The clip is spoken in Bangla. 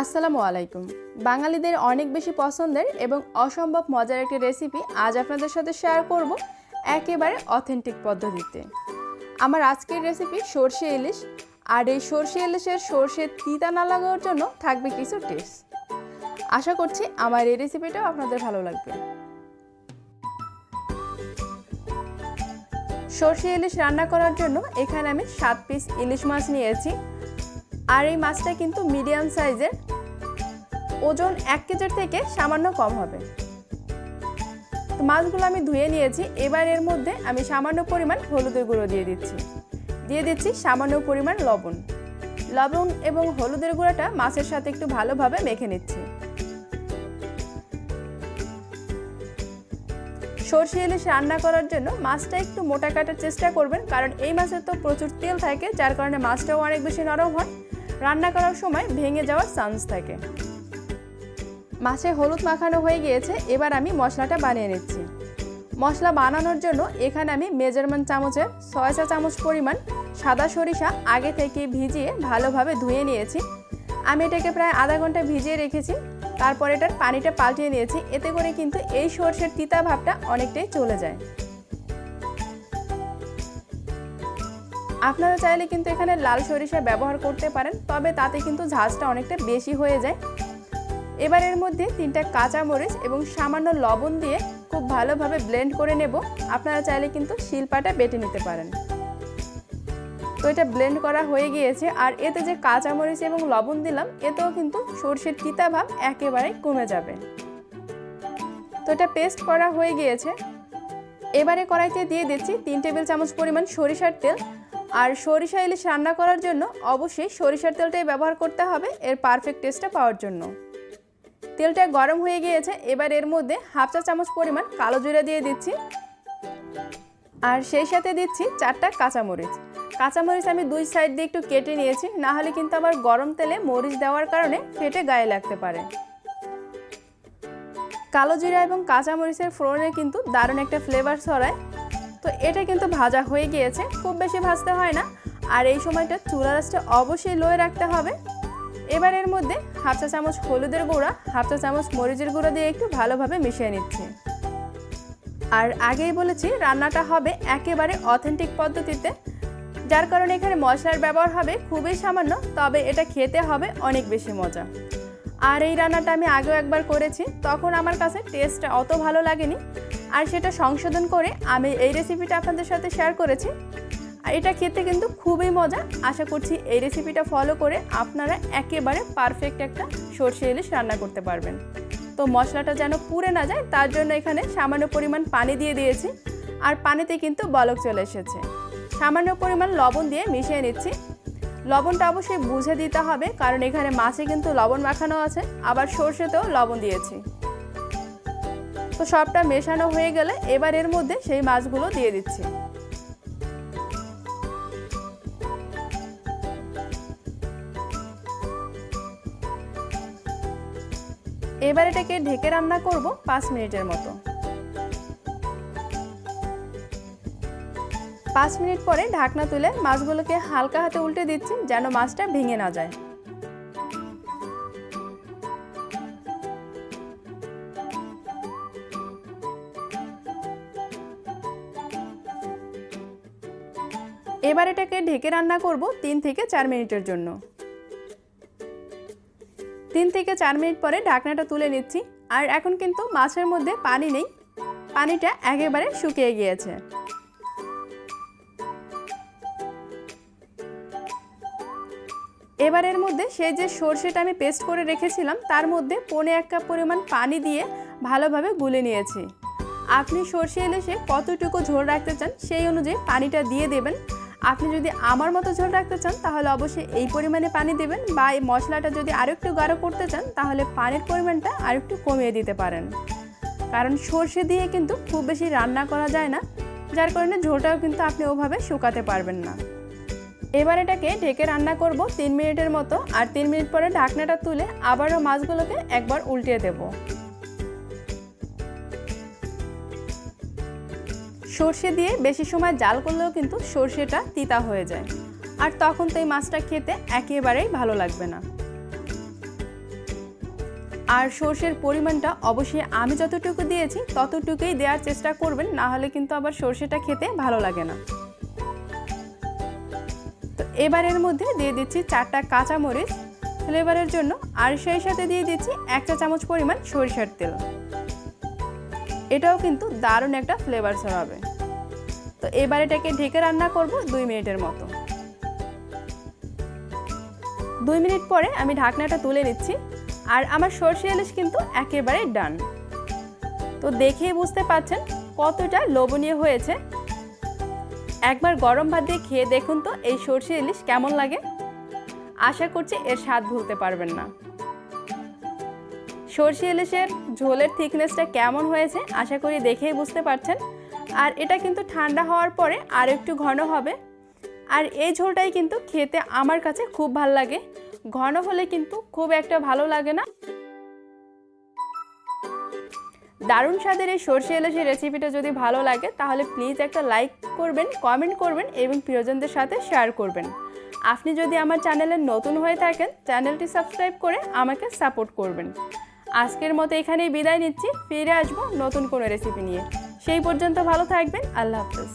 আসসালামু আলাইকুম। বাঙালিদের অনেক বেশি পছন্দের এবং অসম্ভব মজার একটি রেসিপি আজ আপনাদের সাথে শেয়ার করব একেবারে অথেন্টিক পদ্ধতিতে। আমার আজকের রেসিপি সর্ষে ইলিশ, আর এই সর্ষে ইলিশের সর্ষের তিতা না লাগার জন্য থাকবে কিছু টিপস। আশা করছি আমার এই রেসিপিটাও আপনাদের ভালো লাগবে। সর্ষে ইলিশ রান্না করার জন্য এখানে আমি 7 পিস ইলিশ মাছ নিয়েছি, আর এই মাছটা কিন্তু মিডিয়াম সাইজের, ওজন 1 কেজির থেকে সামান্য কম হবে। তো মাছগুলো আমি ধুয়ে নিয়েছি। এবার এর মধ্যে আমি সামান্য পরিমাণ হলুদের গুঁড়ো দিয়ে দিচ্ছি সামান্য পরিমাণ লবণ এবং হলুদের গুঁড়োটা মাছের সাথে একটু ভালোভাবে মেখে নিচ্ছি। সর্ষে ইলিশ রান্না করার জন্য মাছটা একটু মোটা কাটার চেষ্টা করবেন, কারণ এই মাছে তো প্রচুর তেল থাকে, যার কারণে মাছটাও অনেক বেশি নরম হয়, রান্না করার সময় ভেঙে যাওয়ার চান্স থাকে। মাছে হলুদ মাখানো হয়ে গিয়েছে। এবার আমি মশলাটা বানিয়ে নিচ্ছি। মশলা বানানোর জন্য এখানে আমি মেজারমেন্ট চামচের 6 চা চামচ পরিমাণ সাদা সরিষা আগে থেকে ভিজিয়ে ভালোভাবে ধুয়ে নিয়েছি। আমি এটাকে প্রায় আধা ঘন্টা ভিজিয়ে রেখেছি। তারপর এটার পানিটা পাল্টিয়ে নিয়েছি, এতে করে কিন্তু এই সর্ষের তিতা ভাবটা অনেকটাই চলে যায়। আপনারা চাইলে কিন্তু এখানে লাল সরিষা ব্যবহার করতে পারেন, তবে তাতে কিন্তু ঝাঁঝটা অনেকটা বেশি হয়ে যায়। এবার এর মধ্যে 3টা কাঁচামরিচ এবং সামান্য লবণ দিয়ে খুব ভালোভাবে ব্লেন্ড করে নেব। আপনারা চাইলে কিন্তু শিলপাটা বেটে নিতে পারেন। তো এটা ব্লেন্ড করা হয়ে গিয়েছে, আর এতে যে কাঁচামরিচ এবং লবণ দিলাম, এতেও কিন্তু সর্ষের তিতা ভাব একেবারেই কমে যাবে। তো এটা পেস্ট করা হয়ে গিয়েছে। এবারে কড়াইতে দিয়ে দিচ্ছি 3 টেবিল চামচ পরিমাণ সরিষার তেল। আর সরিষা ইলিশ রান্না করার জন্য অবশ্যই সরিষার তেলটাই ব্যবহার করতে হবে এর পারফেক্ট টেস্টটা পাওয়ার জন্য। তেলটা গরম হয়ে গিয়েছে। এবার এর মধ্যে 1/2 চা চামচ পরিমাণ কালো জিরা দিয়ে দিচ্ছি, আর সেই সাথে দিচ্ছি 4টা কাঁচামরিচ আমি 2 সাইড দিয়ে একটু কেটে নিয়েছি, না হলে কিন্তু আবার গরম তেলে মরিচ দেওয়ার কারণে ফেটে গায়ে লাগতে পারে। কালো জিরা এবং কাঁচামরিচের ফোড়নে কিন্তু দারুণ একটা ফ্লেভার ছড়ায়। তো এটা কিন্তু ভাজা হয়ে গিয়েছে, খুব বেশি ভাজতে হয় না, আর এই সময়টা চুলার আঁচটা অবশ্যই লোয়ে রাখতে হবে। এবার এর মধ্যে 1/2 চা চামচ হলুদের গুঁড়া, 1/2 চা চামচ মরিচের গুঁড়া দিয়ে একটু ভালোভাবে মিশিয়ে নিচ্ছি। আর আগেই বলেছি রান্নাটা হবে একেবারে অথেন্টিক পদ্ধতিতে, যার কারণে এখানে মশলার ব্যবহার হবে খুবই সামান্য, তবে এটা খেতে হবে অনেক বেশি মজা। আর এই রান্নাটা আমি আগেও একবার করেছি, তখন আমার কাছে টেস্টটা অত ভালো লাগেনি, আর সেটা সংশোধন করে আমি এই রেসিপিটা আপনাদের সাথে শেয়ার করেছি। আর এটা খেতে কিন্তু খুবই মজা। আশা করছি এই রেসিপিটা ফলো করে আপনারা একেবারে পারফেক্ট একটা সর্ষে ইলিশ রান্না করতে পারবেন। তো মশলাটা যেন পুড়ে না যায়, তার জন্য এখানে সামান্য পরিমাণ পানি দিয়ে দিয়েছি, আর পানিতে কিন্তু বলক চলে এসেছে। সামান্য পরিমাণ লবণ দিয়ে মিশিয়ে নিচ্ছি। লবণটা অবশ্যই বুঝে দিতে হবে, কারণ এখানে মাছে কিন্তু লবণ মাখানো আছে, আবার সর্ষেতেও লবণ দিয়েছি। তো সবটা মেশানো হয়ে গেলে এবার এর মধ্যে সেই মাছগুলো দিয়ে দিচ্ছি। এবার এটাকে ঢেকে রান্না করব 5 মিনিটের মতো। 5 মিনিট পরে ঢাকনা তুলে মাছগুলোকে হালকা হাতে উল্টে দিচ্ছি, যেন মাছটা ভেঙে না যায়। এবার এটাকে ঢেকে রান্না করব 3 থেকে 4 মিনিটের জন্য। 3 থেকে 4 মিনিট পরে ঢাকনাটা তুলে নিচ্ছি, আর এখন কিন্তু মাছের মধ্যে পানি নেই, পানিটা একেবারে শুকিয়ে গিয়েছে। এবার এর মধ্যে সেই যে সর্ষেটা আমি পেস্ট করে রেখেছিলাম, তার মধ্যে 1.25 কাপ পরিমাণ পানি দিয়ে ভালোভাবে গুলে নিয়েছি। আপনি সর্ষে ইলিশে কতটুকু ঝোল রাখতে চান সেই অনুযায়ী পানিটা দিয়ে দেবেন। আপনি যদি আমার মতো ঝোল রাখতে চান তাহলে অবশ্যই এই পরিমাণে পানি দেবেন, বা এই মশলাটা যদি আরও একটু গাঢ় করতে চান তাহলে পানির পরিমাণটা আরেকটু কমিয়ে দিতে পারেন, কারণ সর্ষে দিয়ে কিন্তু খুব বেশি রান্না করা যায় না, যার কারণে ঝোলটাও কিন্তু আপনি ওভাবে শুকাতে পারবেন না। এবার এটাকে ঢেকে রান্না করব 3 মিনিটের মতো, আর 3 মিনিট পরে ঢাকনাটা তুলে আবারও মাছগুলোকে একবার উল্টিয়ে দেব। সর্ষে দিয়ে বেশি সময় জাল করলেও কিন্তু সর্ষেটা তিতা হয়ে যায়, আর তখন তো এই মাছটা খেতে একেবারেই ভালো লাগবে না। আর সর্ষের পরিমাণটা অবশ্যই আমি যতটুকু দিয়েছি ততটুকুই দেওয়ার চেষ্টা করবেন, না হলে কিন্তু আবার সর্ষেটা খেতে ভালো লাগে না। তো এবার এর মধ্যে দিয়ে দিচ্ছি 4টা কাঁচামরিচ ফ্লেভারের জন্য, আর সেই সাথে দিয়ে দিচ্ছি 1 চা চামচ পরিমাণ সরিষার তেল। এটাও কিন্তু দারুণ একটা ফ্লেভার ছড়াবে। তো এবার এটাকে ঢেকে রান্না করব 2 মিনিটের মতো। 2 মিনিট পরে আমি ঢাকনাটা তুলে নিচ্ছি, আর আমার সর্ষে ইলিশ কিন্তু একেবারে ডান। তো দেখেই বুঝতে পারছেন কতটা লোভনীয় হয়েছে। একবার গরম ভাত দিয়ে খেয়ে দেখুন তো এই সর্ষে ইলিশ কেমন লাগে। আশা করছি এর স্বাদ ভুলতে পারবেন না। সর্ষে ইলিশের ঝোলের থিকনেসটা কেমন হয়েছে আশা করি দেখেই বুঝতে পারছেন। আর এটা কিন্তু ঠান্ডা হওয়ার পরে আর একটু ঘন হবে। আর এই ঝোলটাই কিন্তু খেতে আমার কাছে খুব ভালো লাগে, ঘন হলে কিন্তু খুব একটা ভালো লাগে না। দারুণ স্বাদের এই সর্ষে ইলিশের রেসিপিটা যদি ভালো লাগে তাহলে প্লিজ একটা লাইক করবেন, কমেন্ট করবেন এবং প্রিয়জনদের সাথে শেয়ার করবেন। আপনি যদি আমার চ্যানেলে নতুন হয়ে থাকেন চ্যানেলটি সাবস্ক্রাইব করে আমাকে সাপোর্ট করবেন। আজকের মতো এখানেই বিদায় নিচ্ছি, ফিরে আসবো নতুন কোনো রেসিপি নিয়ে। সেই পর্যন্ত ভালো থাকবেন, আল্লাহ হাফেজ।